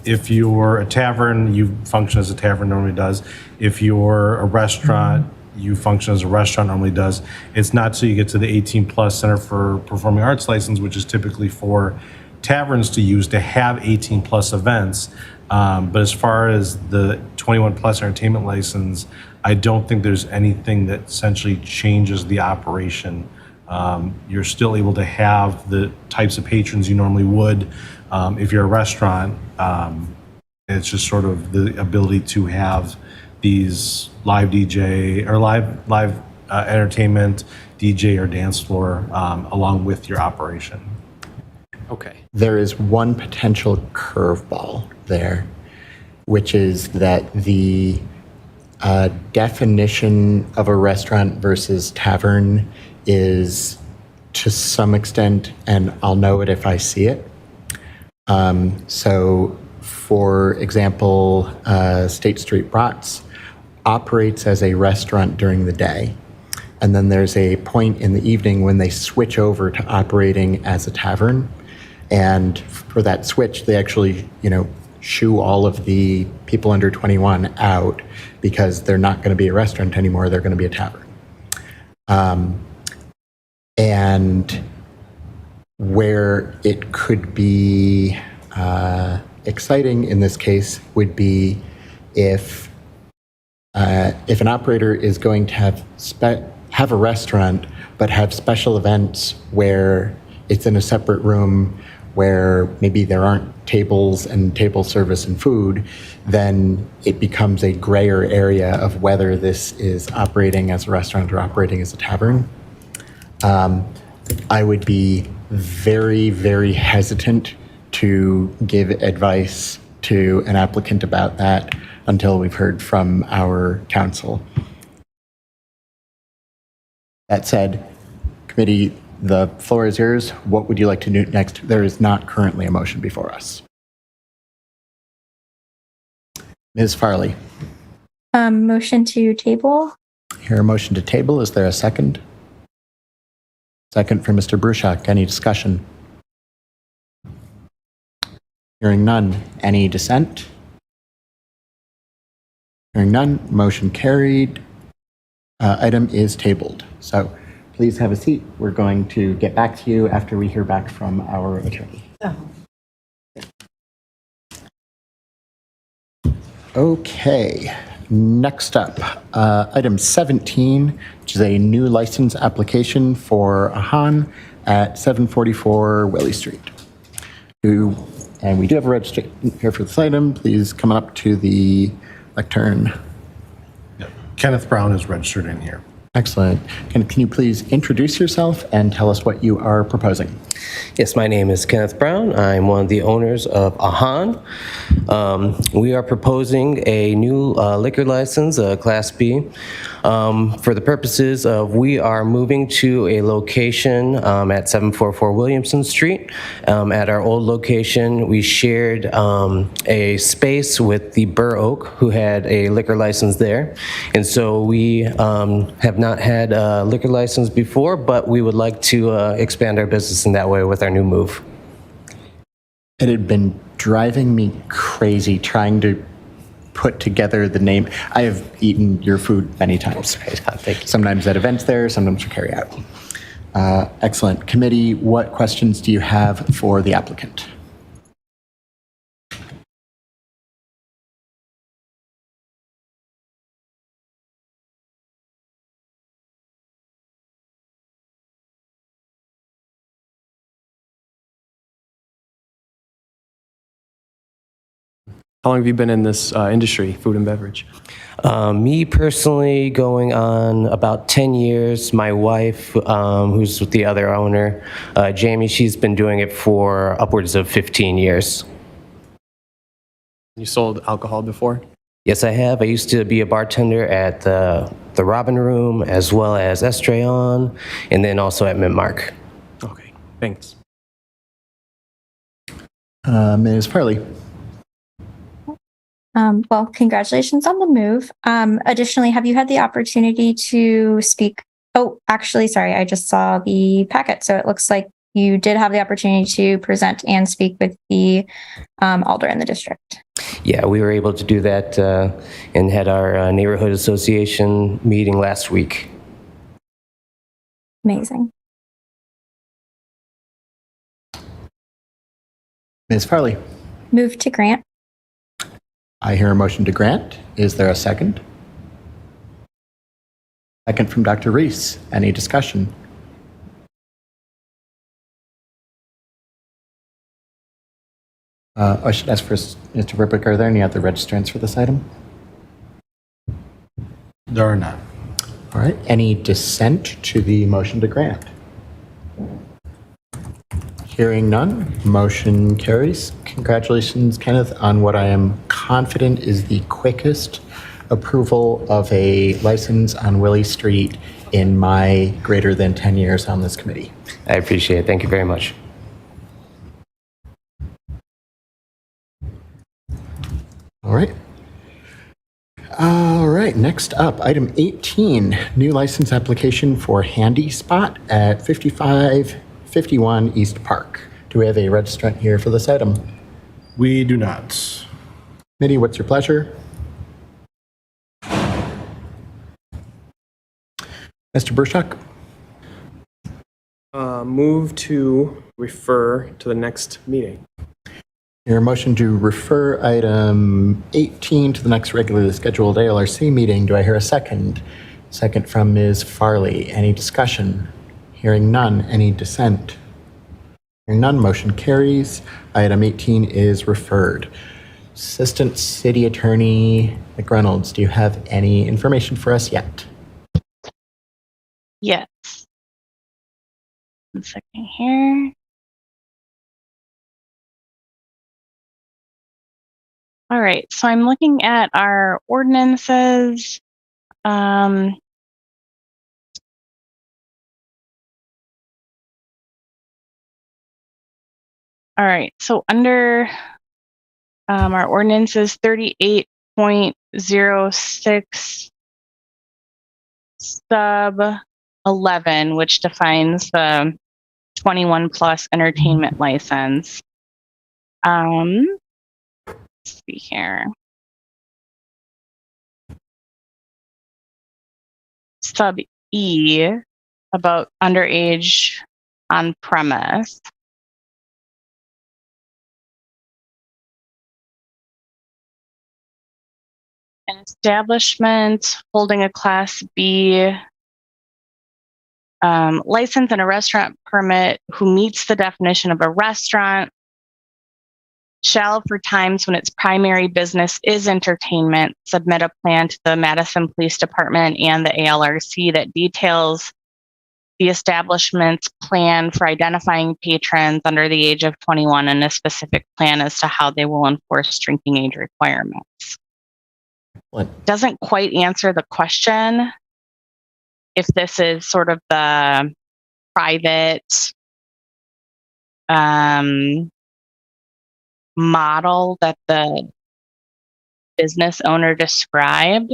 If you're a tavern, you function as a tavern normally does. If you're a restaurant, you function as a restaurant normally does. It's not till you get to the 18 plus Center for Performing Arts license, which is typically for taverns to use to have 18 plus events. But as far as the 21 plus entertainment license, I don't think there's anything that essentially changes the operation. You're still able to have the types of patrons you normally would if you're a restaurant. It's just sort of the ability to have these live DJ or live entertainment, DJ or dance floor along with your operation. Okay. There is one potential curveball there, which is that the definition of a restaurant versus tavern is to some extent, and I'll know it if I see it. So, for example, State Street Brats operates as a restaurant during the day. And then there's a point in the evening when they switch over to operating as a tavern. And for that switch, they actually, shoo all of the people under 21 out because they're not going to be a restaurant anymore. They're going to be a tavern. And where it could be exciting in this case would be if an operator is going to have a restaurant but have special events where it's in a separate room where maybe there aren't tables and table service and food, then it becomes a grayer area of whether this is operating as a restaurant or operating as a tavern. I would be very, very hesitant to give advice to an applicant about that until we've heard from our counsel. That said, committee, the floor is yours. What would you like to do next? There is not currently a motion before us. Ms. Farley. Motion to table. Here, a motion to table. Is there a second? Second for Mr. Bruchak. Any discussion? Hearing none. Any dissent? Hearing none. Motion carried. Item is tabled. So please have a seat. We're going to get back to you after we hear back from our attorney. Okay. Next up, item 17, which is a new license application for Ahan at 744 Willie Street, who And we do have a registrant here for this item. Please come up to the lectern. Kenneth Brown is registered in here. Excellent. Can you please introduce yourself and tell us what you are proposing? Yes, my name is Kenneth Brown. I'm one of the owners of Ahan. We are proposing a new liquor license, Class B, for the purposes of we are moving to a location at 744 Williamson Street. At our old location, we shared a space with the Burr Oak, who had a liquor license there. And so we have not had a liquor license before, but we would like to expand our business in that way with our new move. It had been driving me crazy trying to put together the name. I have eaten your food many times. Thank you. Sometimes at events there, sometimes for carry out. Excellent. Committee, what questions do you have for the applicant? How long have you been in this industry, food and beverage? Me personally, going on about 10 years. My wife, who's the other owner, Jamie, she's been doing it for upwards of 15 years. You sold alcohol before? Yes, I have. I used to be a bartender at the Robin Room, as well as Estrayon, and then also at Mintmark. Okay, thanks. Ms. Farley. Well, congratulations on the move. Additionally, have you had the opportunity to speak? Oh, actually, sorry, I just saw the packet. So it looks like you did have the opportunity to present and speak with the alder in the district. Yeah, we were able to do that and had our neighborhood association meeting last week. Amazing. Ms. Farley. Move to grant. I hear a motion to grant. Is there a second? Second from Dr. Reese. Any discussion? I should ask first, Mr. Rippick, are there any other registrants for this item? There are none. All right. Any dissent to the motion to grant? Hearing none, motion carries. Congratulations, Kenneth, on what I am confident is the quickest approval of a license on Willie Street in my greater than 10 years on this committee. I appreciate it. Thank you very much. All right. All right, next up, item 18, new license application for Handy Spot at 5551 East Park. Do we have a registrant here for this item? We do not. Committee, what's your pleasure? Mr. Burshak? Move to refer to the next meeting. Your motion to refer item 18 to the next regularly scheduled ALRC meeting. Do I hear a second? Second from Ms. Farley. Any discussion? Hearing none. Any dissent? Hearing none, motion carries. Item 18 is referred. Assistant City Attorney McReynolds, do you have any information for us yet? Yes. 1 second here. All right, so I'm looking at our ordinances. All right, so under our ordinances 38.06 sub 11, which defines the 21 plus entertainment license. Let's see here. Sub E, about underage on premise. An establishment holding a Class B license and a restaurant permit who meets the definition of a restaurant shall, for times when its primary business is entertainment, submit a plan to the Madison Police Department and the ALRC that details the establishment's plan for identifying patrons under the age of 21 and a specific plan as to how they will enforce drinking age requirements. What? Doesn't quite answer the question if this is sort of the private model that the business owner described.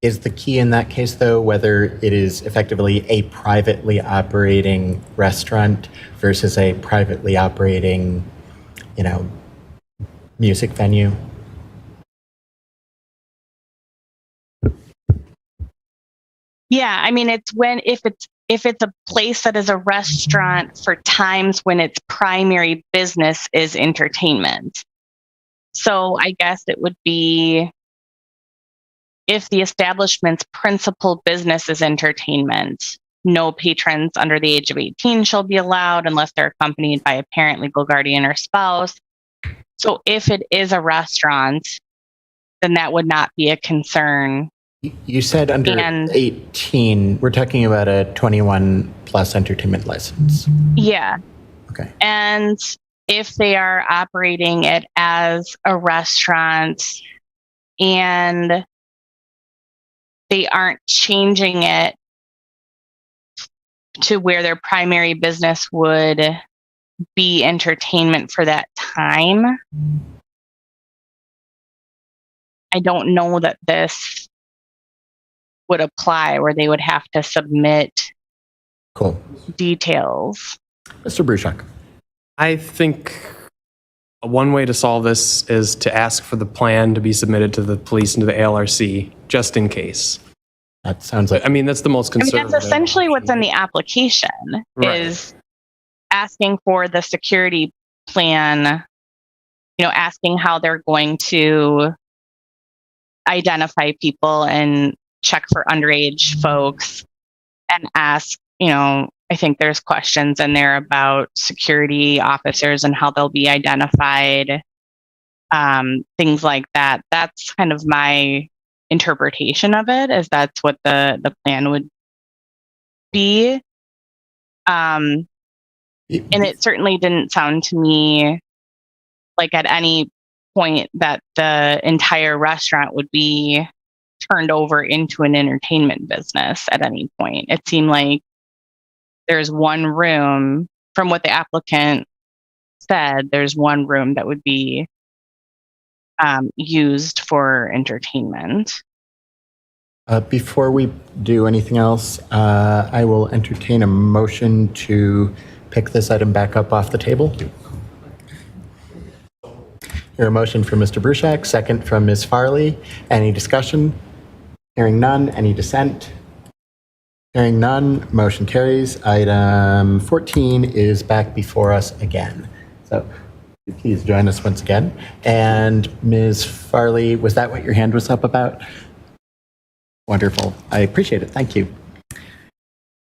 Is the key in that case, though, whether it is effectively a privately operating restaurant versus a privately operating, music venue? Yeah, I mean, if it's a place that is a restaurant for times when its primary business is entertainment. So I guess it would be if the establishment's principal business is entertainment, no patrons under the age of 18 shall be allowed unless they're accompanied by a parent, legal guardian, or spouse. So if it is a restaurant, then that would not be a concern. You said under 18, we're talking about a 21 plus entertainment license. Yeah. Okay. And if they are operating it as a restaurant and they aren't changing it to where their primary business would be entertainment for that time, I don't know that this would apply where they would have to submit details. Mr. Bruchak. I think one way to solve this is to ask for the plan to be submitted to the police and to the ALRC, just in case. That sounds like... I mean, that's the most conservative. That's essentially what's in the application, is asking for the security plan, asking how they're going to identify people and check for underage folks, and ask, I think there's questions in there about security officers and how they'll be identified, things like that. That's kind of my interpretation of it, is that's what the plan would be. And it certainly didn't sound to me like at any point that the entire restaurant would be turned over into an entertainment business at any point. It seemed like there's one room, from what the applicant said, there's one room that would be used for entertainment. Before we do anything else, I will entertain a motion to pick this item back up off the table. Here, a motion from Mr. Bruchak, second from Ms. Farley. Any discussion? Hearing none. Any dissent? Hearing none, motion carries. Item 14 is back before us again. So please join us once again. And Ms. Farley, was that what your hand was up about? Wonderful. I appreciate it. Thank you.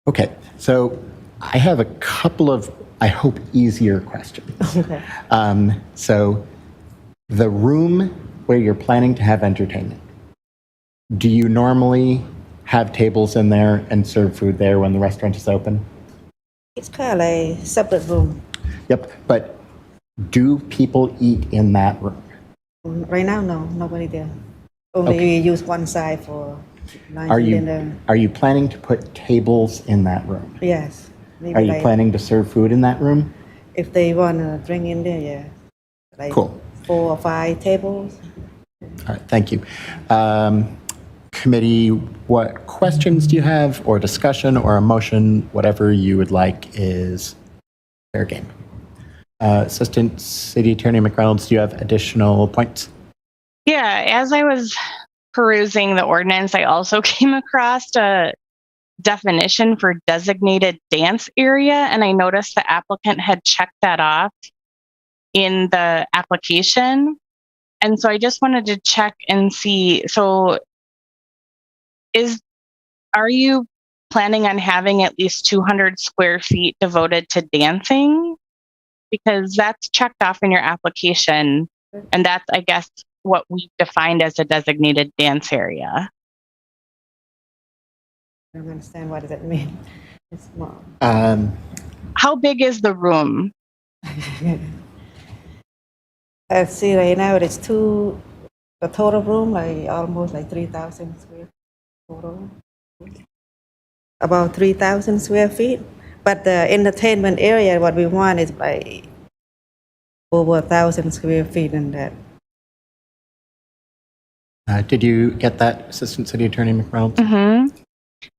Okay, so I have a couple of, I hope, easier questions. Okay. So the room where you're planning to have entertainment, do you normally have tables in there and serve food there when the restaurant is open? It's kind of like a separate room. Yep, but do people eat in that room? Right now, no, nobody there. Only we use one side for lunch Are and you dinner. are you planning to put tables in that room? Yes. Maybe Are you like, planning to serve food in that room? if they want to drink in there, yeah. Like Cool. 4 or 5 tables. All right, thank you. Committee, what questions do you have, or discussion, or a motion, whatever you would like is fair game. Assistant City Attorney McReynolds, do you have additional points? Yeah, as I was perusing the ordinance, I also came across a definition for designated dance area, and I noticed the applicant had checked that off in the application. And so I just wanted to check and see, so are you planning on having at least 200 square feet devoted to dancing? because that's checked off in your application. And that's, I guess, what we defined as a designated dance area. I don't understand what does that mean. It's small. How big is the room? I see right now it's the total room, like almost like 3,000 square total. About 3,000 square feet. But the entertainment area, what we want is like over 1,000 square feet and that. Did you get that, Assistant City Attorney McReynolds? Mm-hmm.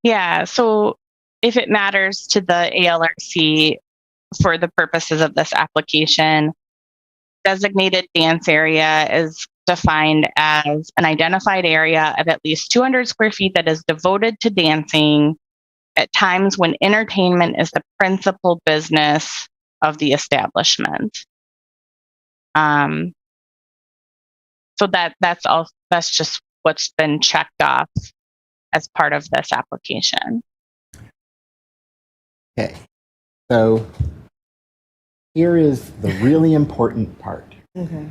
Yeah, so if it matters to the ALRC for the purposes of this application, designated dance area is defined as an identified area of at least 200 square feet that is devoted to dancing at times when entertainment is the principal business of the establishment. So that's just what's been checked off as part of this application. Okay, so here is the really important part. Okay.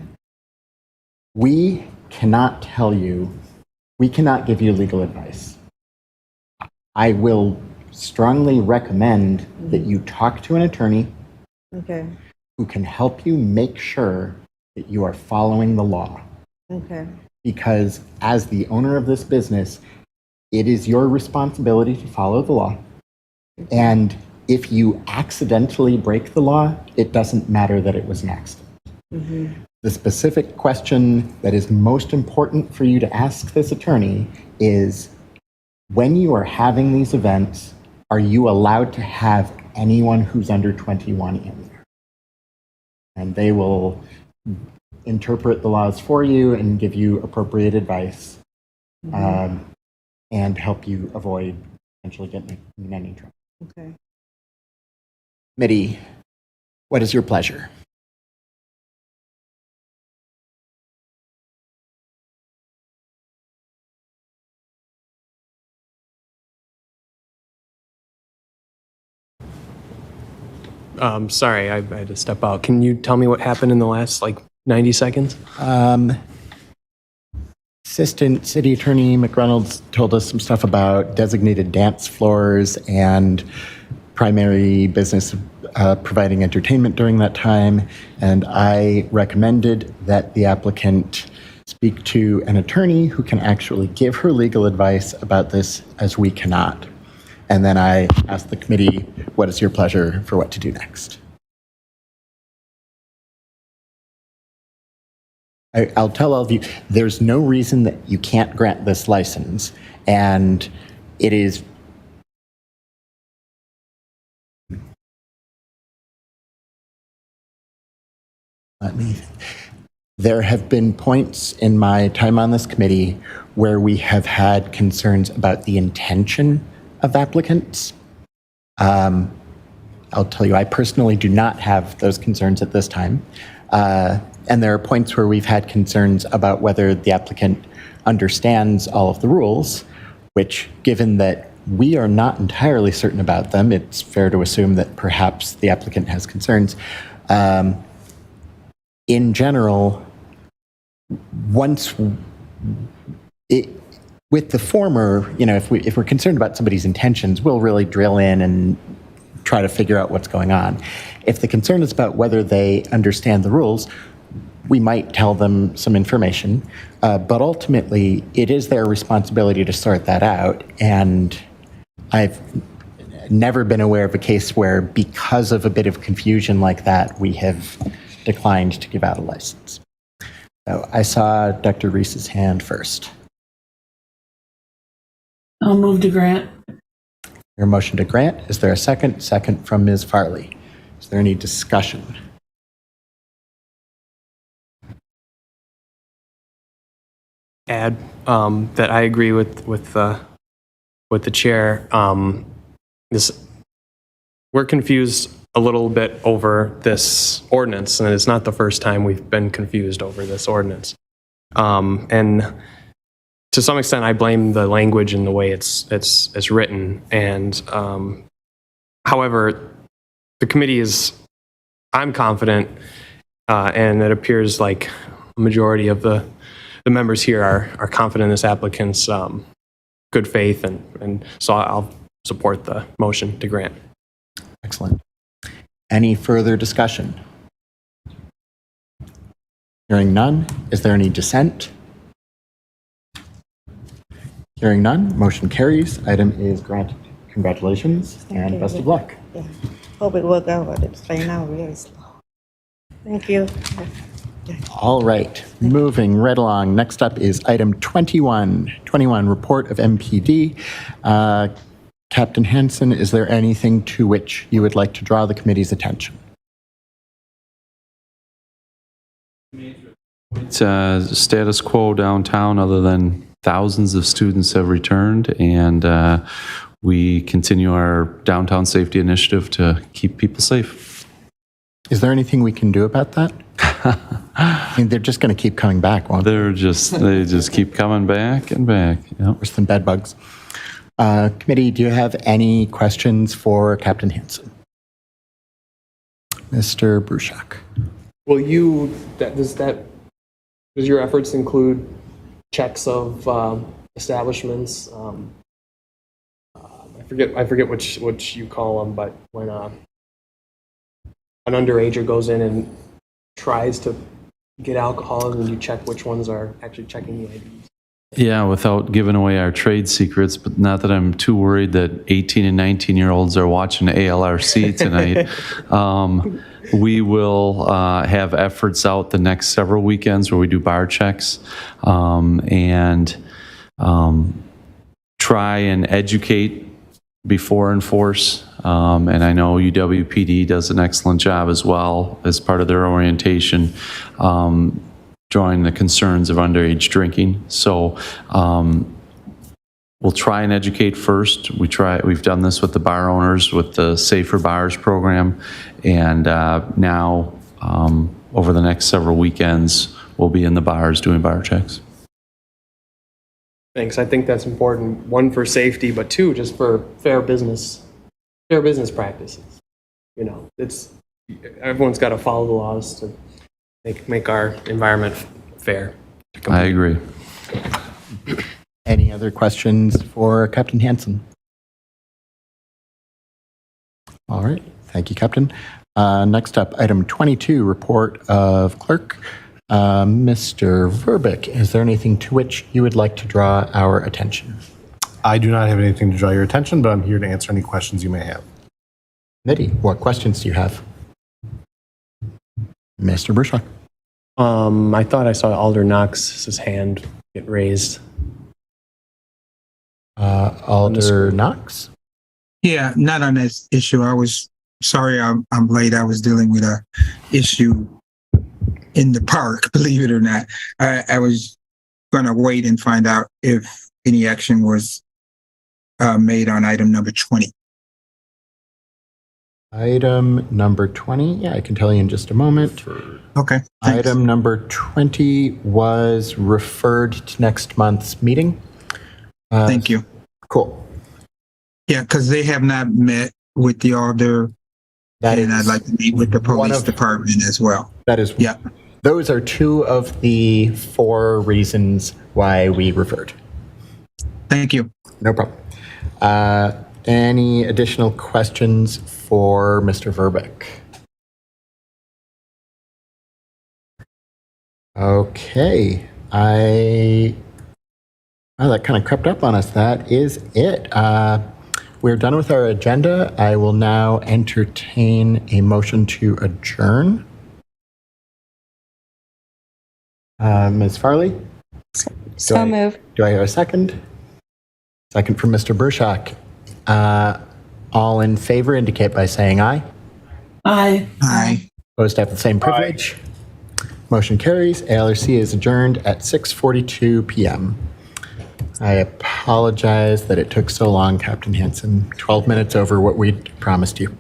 We cannot give you legal advice. I will strongly recommend that you talk to an attorney Okay. who can help you make sure that you are following the law. Okay. Because as the owner of this business, it is your responsibility to follow the law. And if you accidentally break the law, it doesn't matter that it was an accident. Mm-hmm. The specific question that is most important for you to ask this attorney is, when you are having these events, are you allowed to have anyone who's under 21 in there? And they will interpret the laws for you and give you appropriate advice, and help you avoid potentially getting in any trouble. Okay. Committee, what is your pleasure? Sorry, I had to step out. Can you tell me what happened in the last 90 seconds? Assistant City Attorney McReynolds told us some stuff about designated dance floors and primary business providing entertainment during that time. And I recommended that the applicant speak to an attorney who can actually give her legal advice about this, as we cannot. And then I asked the committee, what is your pleasure for what to do next? I'll tell all of you, there's no reason that you can't grant this license. And it is there have been points in my time on this committee where we have had concerns about the intention of applicants. I'll tell you, I personally do not have those concerns at this time. And there are points where we've had concerns about whether the applicant understands all of the rules, which, given that we are not entirely certain about them, it's fair to assume that perhaps the applicant has concerns. In general, with the former, if we're concerned about somebody's intentions, we'll really drill in and try to figure out what's going on. If the concern is about whether they understand the rules, we might tell them some information, but ultimately it is their responsibility to sort that out. And I've never been aware of a case where, because of a bit of confusion like that, we have declined to give out a license. So I saw Dr. Reese's hand first. I'll move to grant. Your motion to grant. Is there a second? Second from Ms. Farley. Is there any discussion? Add that I agree with the chair. We're confused a little bit over this ordinance, and it's not the first time we've been confused over this ordinance. And to some extent, I blame the language and the way it's written. And however, the committee is I'm confident, and it appears like a majority of the members here are confident in this applicant's good faith, and so I'll support the motion to grant. Excellent. Any further discussion? Hearing none, is there any dissent? Hearing none, motion carries. Item is granted. Congratulations and best of luck. Yeah. Hope it work out, but it's right now really slow. Thank you. All right, moving right along. Next up is item 21, report of MPD. Captain Hansen, is there anything to which you would like to draw the committee's attention? It's status quo downtown, other than thousands of students have returned, and we continue our downtown safety initiative to keep people safe. Is there anything we can do about that? I mean, they're just going to keep coming back, won't they? They just keep coming back and back. Yep. Worse than bed bugs. Committee, do you have any questions for Captain Hansen? Mr. Bruchak. Will does your efforts include checks of establishments? I forget which you call them, but when an underager goes in and tries to get alcohol, and you check which ones are actually checking the IDs. Yeah, without giving away our trade secrets, but not that I'm too worried that 18 and 19-year-olds are watching ALRC tonight. We will have efforts out the next several weekends where we do bar checks and try and educate before enforce. And I know UWPD does an excellent job as well as part of their orientation, drawing the concerns of underage drinking. So we'll try and educate first. We've done this with the bar owners with the Safer Bars program, and now over the next several weekends, we'll be in the bars doing bar checks. Thanks. I think that's important. One, for safety, but two, just for fair business practices. You know, everyone's got to follow the laws to make our environment fair. I agree. Any other questions for Captain Hansen? All right. Thank you, Captain. Next up, item 22, report of clerk. Mr. Verbeek, is there anything to which you would like to draw our attention? I do not have anything to draw your attention, but I'm here to answer any questions you may have. Committee, what questions do you have? Mr. Bruchak. I thought I saw Alder Knox's hand get raised. Alder Knox? Yeah, not on this issue. I was sorry I'm late. I was dealing with a issue in the park, believe it or not. I was going to wait and find out if any action was made on item number 20. Item number 20, yeah, I can tell you in just a moment. Okay. Thanks. Item number 20 was referred to next month's meeting. Thank you. Cool. Yeah, because they have not met with the alder, and I'd like to meet with the police department as well. That is, yeah. Those are two of the 4 reasons why we referred. Thank you. No problem. Any additional questions for Mr. Verbeek? Okay. That kind of crept up on us. That is it. We're done with our agenda. I will now entertain a motion to adjourn. Ms. Farley? So moved. Do I have a second? Second from Mr. Bruchak. All in favor indicate by saying aye. Aye. Aye. Opposed to have the same privilege. Motion carries. ALRC is adjourned at 6:42 p.m. I apologize that it took so long, Captain Hansen. 12 minutes over what we'd promised you.